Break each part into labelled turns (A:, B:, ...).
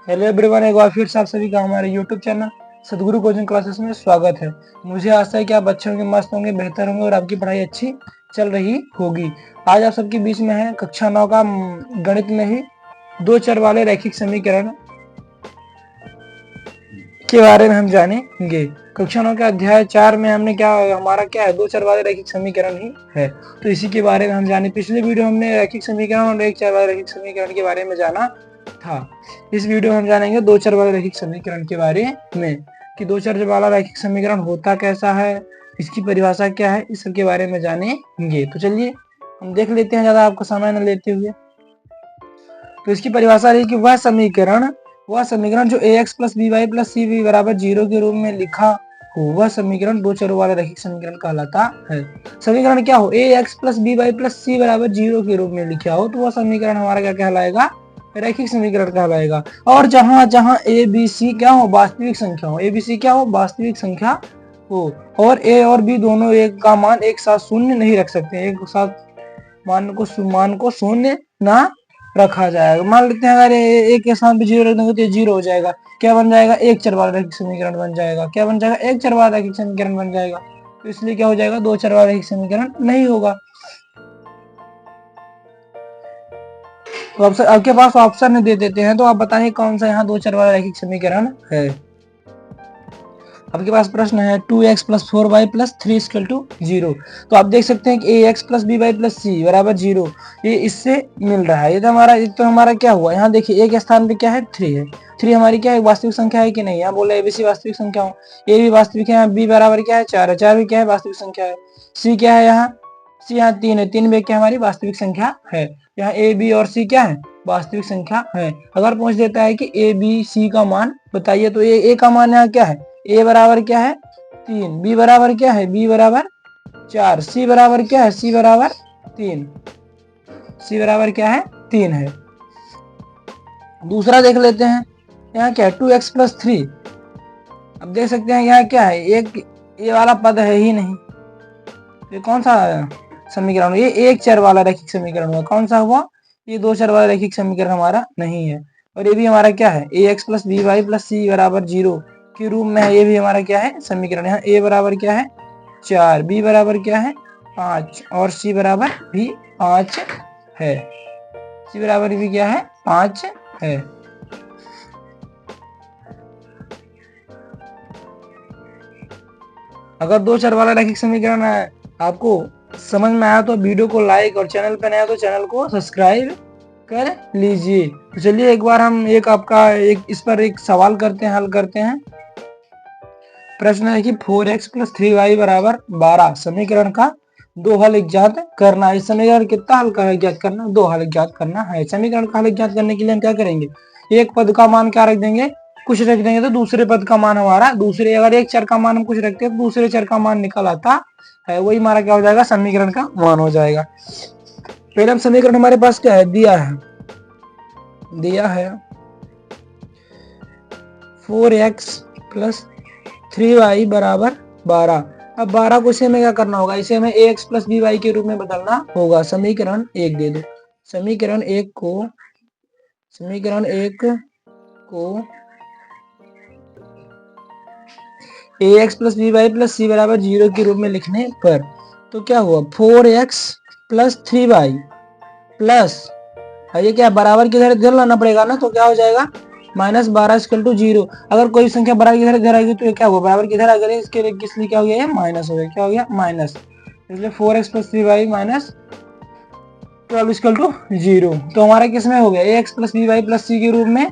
A: Hello everyone, एक बार फिर से आप सभी का हमारे यूट्यूब चैनल सदगुरु कोचिंग क्लासेस में स्वागत है। मुझे आशा है कि आप अच्छे होंगे, मस्त होंगे, बेहतर होंगे और आपकी पढ़ाई अच्छी चल रही होगी। आज आप सबके बीच में है कक्षा 9 का गणित में ही दो चर वाले रैखिक समीकरण के बारे में हम जानेंगे। कक्षा 9 के अध्याय 4 में हमने हमारा क्या है, दो चर वाले रैखिक समीकरण ही है, तो इसी के बारे में हम जाने। पिछले वीडियो हमने रैखिक समीकरण और एक चर वाले रैखिक समीकरण के बारे में जाना था। इस वीडियो में हम जानेंगे दो चर वाले रैखिक समीकरण के बारे में कि दो चर वाला रैखिक समीकरण होता कैसा है, इसकी परिभाषा क्या है, इस सब के बारे में जानेंगे। तो चलिए हम देख लेते हैं ज्यादा आपको समय न लेते हुए। तो इसकी परिभाषा रही कि वह समीकरण जो ax plus B Y plus C V बराबर 0 के रूप में लिखा हो, वह समीकरण दो चरों वाला रैखिक समीकरण कहलाता है। समीकरण क्या हो, ax plus B Y plus C बराबर 0 के रूप में लिखा हो तो वह समीकरण हमारा क्या कहलाएगा, रैखिक समीकरण कहलाएगा। और जहां जहां ए बी सी क्या हो, वास्तविक संख्या हो, ए बी सी क्या हो, वास्तविक संख्या हो, और ए और बी दोनों एक का मान एक साथ शून्य नहीं रख सकते, एक साथ मान को शून्य ना रखा जाएगा। मान लेते हैं अगर एक के स्थान पे 0 रख देंगे तो ये 0 हो जाएगा, क्या बन जाएगा, एक चर वाला रैखिक समीकरण बन जाएगा। क्या बन जाएगा, एक चर वाला रैखिक समीकरण बन जाएगा। तो इसलिए क्या हो जाएगा, दो चर वाला रैखिक समीकरण नहीं होगा। तो आपके पास ऑप्शन दे देते हैं, तो आप बताइए कौन सा यहाँ दो चर वाला रैखिक समीकरण है। आपके पास प्रश्न है 2x plus 4y plus 3 equal to 0। तो आप देख सकते हैं कि ax plus B Y plus C बराबर 0, ये इससे मिल रहा है। ये तो हमारा क्या हुआ, यहाँ देखिए एक स्थान पे क्या है, 3 है। 3 हमारी क्या है, वास्तविक संख्या है कि नहीं, यहाँ बोला एबीसी वास्तविक संख्या हो, ए भी वास्तविक है, बी बराबर क्या है 4 है, 4 भी क्या है वास्तविक संख्या है, सी क्या है यहाँ, सी यहाँ 3 है, 3 भी क्या हमारी वास्तविक संख्या है। यहाँ ए बी और सी क्या है, वास्तविक संख्या है। अगर पूछ देता है कि ए बी सी का मान बताइए, तो ए का मान यहाँ क्या है, ए बराबर क्या है 3, बी बराबर क्या है, बी बराबर 4, सी बराबर क्या है, सी बराबर 3, सी बराबर क्या है 3 है। दूसरा देख लेते हैं, यहाँ क्या है 2x प्लस 3। अब देख सकते हैं यहाँ क्या है, एक ये वाला पद है ही नहीं, ये कौन सा समीकरण, ये एक चर वाला रैखिक समीकरण हुआ। कौन सा हुआ, ये दो चर वाला रैखिक समीकरण हमारा नहीं है। और ये भी हमारा क्या है, ax plus B Y plus C बराबर 0 के रूप में है, ये भी हमारा क्या है समीकरण। यहाँ a बराबर क्या है 4, b बराबर क्या है 5 और c बराबर भी 5 है, c बराबर भी क्या है 5 है। अगर दो चर वाला रैखिक समीकरण आपको समझ में आया तो वीडियो को लाइक और चैनल पर नया तो चैनल को सब्सक्राइब कर लीजिए। तो चलिए एक बार हम इस पर एक सवाल करते हैं, हल करते हैं। प्रश्न है कि 4x प्लस 3y बराबर 12 समीकरण का दो हल ज्ञात करना है। इस समीकरण कितना हल ज्ञात करना, दो हल ज्ञात करना है। समीकरण का हल ज्ञात करने के लिए हम क्या करेंगे, एक पद का मान क्या रख देंगे, कुछ रख देंगे, तो दूसरे पद का मान हमारा दूसरे, अगर एक चर का मान हम कुछ रखते हैं तो दूसरे चर का मान निकल आता है, वही हमारा क्या हो जाएगा, समीकरण का मान हो जाएगा। पहले हम समीकरण हमारे पास क्या है, दिया है 4x प्लस 3y बराबर 12। अब 12 को इसे में क्या करना होगा, इसे हमें ax प्लस बी वाई के रूप में बदलना होगा। समीकरण एक दे दो, समीकरण एक को ax plus B Y plus C बराबर 0 के रूप में लिखने पर तो क्या हुआ, 4x प्लस 3y प्लस, ये क्या बराबर की इधर लाना पड़ेगा ना, तो क्या हो जाएगा माइनस 12 इक्वल टू 0। अगर कोई संख्या बराबर की इधर आएगी तो ये क्या होगा, बराबर की इधर अगर इसके लिए किस क्या हो गया, माइनस हो गया, क्या हो गया माइनस, इसलिए 4x plus 3y minus 12 equal to 0। तो हमारा किस में हो गया, ax plus B Y plus C के रूप में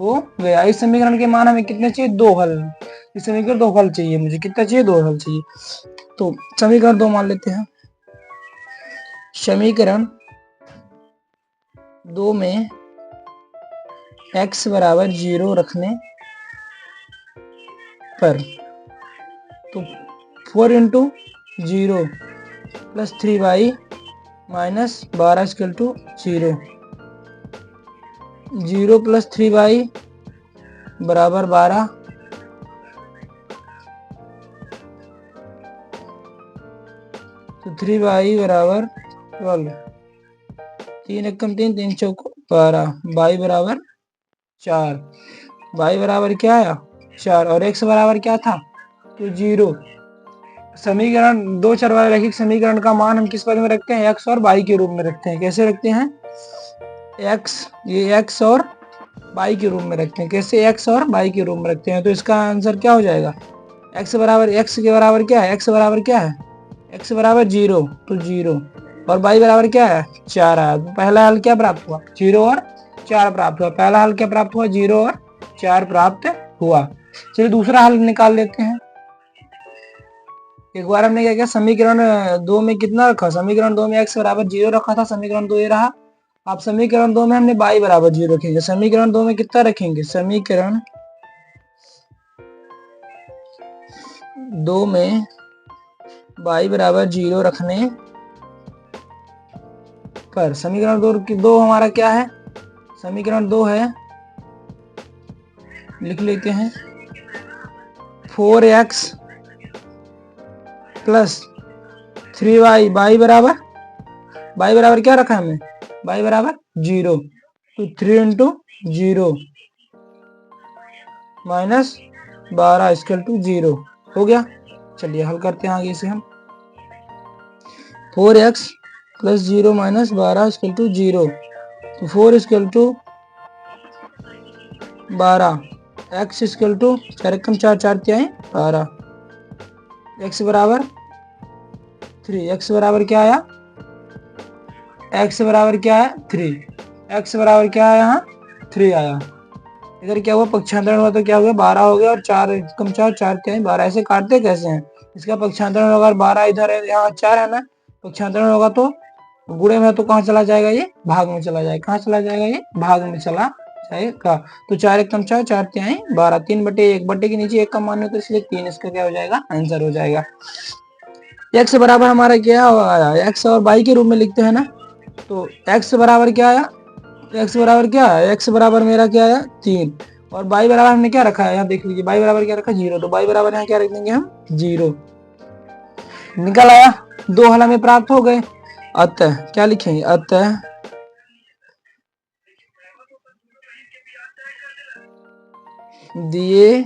A: हो गया। इस समीकरण के मान हमें कितने चाहिए, दो हल। इस समीकरण दो हल चाहिए मुझे, कितना चाहिए, दो हल चाहिए। तो समीकरण दो मान लेते हैं। समीकरण दो में x बराबर 0 रखने पर तो 4 into 0 plus 3y minus 12 equal to 0, 0 plus 3y बराबर 12, तो 3y बराबर 12, 3 एकम 3, 3 चौको 12, y बराबर 4, y बराबर क्या आया 4 और x बराबर क्या था तो 0। समीकरण दो चर वाले रैखिक समीकरण का मान हम किस पद में रखते हैं x और y के रूप में रखते हैं। कैसे रखते हैं ये x और y के रूप में रखते हैं। कैसे x और y के रूप में रखते हैं तो इसका आंसर क्या हो जाएगा x के बराबर क्या है x बराबर क्या है x बराबर 0 तो 0 और y बराबर क्या है 4 आया। तो पहला हल क्या प्राप्त हुआ 0 और 4 प्राप्त हुआ। पहला हल क्या प्राप्त हुआ 0 और 4 प्राप्त हुआ। चलिए दूसरा हल निकाल लेते हैं। एक बार हमने क्या किया समीकरण 2 में कितना रखा समीकरण 2 में x बराबर 0 रखा था। समीकरण 2 ये रहा। अब समीकरण 2 में हमने y बराबर 0 रखेंगे। समीकरण 2 में कितना रखेंगे समीकरण 2 में y बराबर 0 रखने पर समीकरण 2 हमारा क्या है समीकरण 2 है लिख लेते हैं 4x प्लस 3y y बराबर क्या रखा है हमने y बराबर 0 तो 3 इंटू 0 माइनस 12 इक्वल टू 0 हो गया। चलिए हल करते हैं आगे से हम 4x plus 0 minus 12 equal to 0 तो 4 equal to 12 x equal to 4 एकम 4 4 क्या है 12 x बराबर 3 x बराबर क्या आया x बराबर क्या है 3 x बराबर क्या आया यहाँ 3 आया। इधर क्या हुआ पक्षांतरण हुआ तो क्या हुआ 12 हो गया और 4 कम 4 4 क्या है 12। ऐसे काटते कैसे हैं इसका पक्षांतरण होगा 12 इधर है यहाँ 4 है ना पक्षांतरण होगा तो गुणे में तो कहाँ चला जाएगा ये भाग में चला जाएगा। कहाँ चला जाएगा ये भाग में चला जाएगा। तो 4 एकम 4 4 क्या 12 3/1 बटे के नीचे 1 का मान है तो इसलिए 3 इसका क्या हो जाएगा आंसर हो जाएगा। x बराबर हमारा क्या आया x और y के रूप में लिखते हैं ना तो x बराबर क्या आया x बराबर क्या है x बराबर मेरा क्या आया 3 और y बराबर हमने क्या रखा है यहाँ देख लीजिए y बराबर क्या रखा 0 तो y बराबर यहाँ क्या रख देंगे हम 0 निकल आया। 2 हल हमें प्राप्त हो गए। अतः क्या लिखेंगे अतः दिए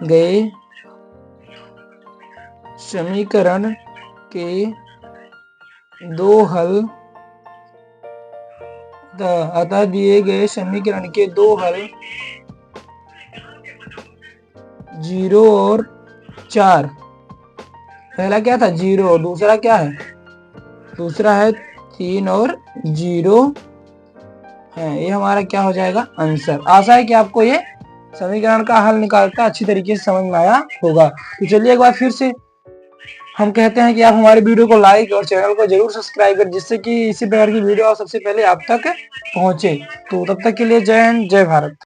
A: गए समीकरण के 2 हल अतः दिए गए समीकरण के 2 हल 0 और 4 पहला क्या था 0 और दूसरा क्या है दूसरा है 3 और 0 है। ये हमारा क्या हो जाएगा आंसर। आशा है कि आपको ये समीकरण का हल निकालता अच्छी तरीके से समझ में आया होगा। तो चलिए एक बार फिर से हम कहते हैं कि आप हमारे वीडियो को लाइक और चैनल को जरूर सब्सक्राइब करें जिससे कि इसी प्रकार की वीडियो सबसे पहले आप तक पहुंचे। तो तब तक के लिए जय हिंद जय भारत।